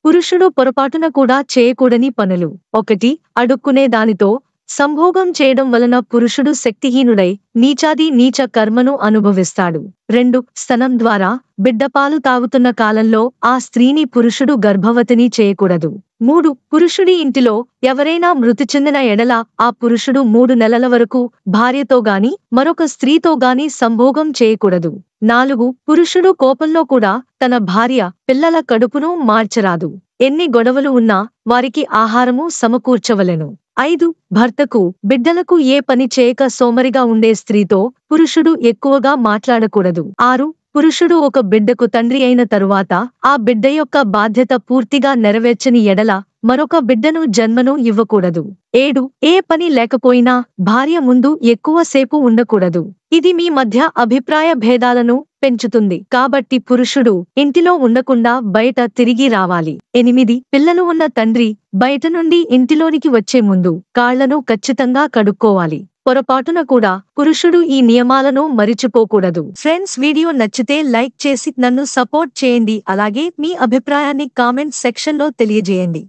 పురుషుడు పొరపాటున కూడా చేయకూడని పనులు. 1. అడుక్కునే దానితో సంభోగం చేయడం వలన పురుషుడు శక్తిహీనుడై నీచాది నీచ కర్మను అనుభవిస్తాడు. 2. స్తనం ద్వారా బిడ్డపాలు తాగుతున్న కాలంలో ఆ స్త్రీని పురుషుడు గర్భవతిని చేయకూడదు. 3. పురుషుడి ఇంటిలో ఎవరైనా మృతి చెందిన ఎడల ఆ పురుషుడు 3 నెలల వరకు భార్యతో గాని మరొక స్త్రీతో గాని సంభోగం చేయకూడదు. 4. పురుషుడు కోపంలో కూడా తన భార్య, పిల్లల కడుపును మార్చరాదు. ఎన్ని గొడవలు ఉన్నా వారికి ఆహారము సమకూర్చవలెను. 5. భర్తకు, బిడ్డలకు ఏ పని చేయక సోమరిగా ఉండే స్త్రీతో పురుషుడు ఎక్కువగా మాట్లాడకూడదు. 6. పురుషుడు ఒక బిడ్డకు తండ్రి అయిన తరువాత ఆ బిడ్డ యొక్క బాధ్యత పూర్తిగా నెరవేర్చని ఎడల మరొక బిడ్డను జన్మను ఇవ్వకూడదు. 7. ఏ పని లేకపోయినా భార్య ముందు ఎక్కువసేపు ఉండకూడదు. ఇది మీ మధ్య అభిప్రాయ భేదాలను పెంచుతుంది. కాబట్టి పురుషుడు ఇంటిలో ఉండకుండా బయట తిరిగి రావాలి. 8. పిల్లలు ఉన్న తండ్రి బయట నుండి ఇంటిలోనికి వచ్చే ముందు కాళ్లను ఖచ్చితంగా కడుక్కోవాలి. పొరపాటున కూడా పురుషుడు ఈ నియమాలను మరిచిపోకూడదు. ఫ్రెండ్స్, వీడియో నచ్చితే లైక్ చేసి నన్ను సపోర్ట్ చేయండి. అలాగే మీ అభిప్రాయాన్ని కామెంట్ సెక్షన్లో తెలియజేయండి.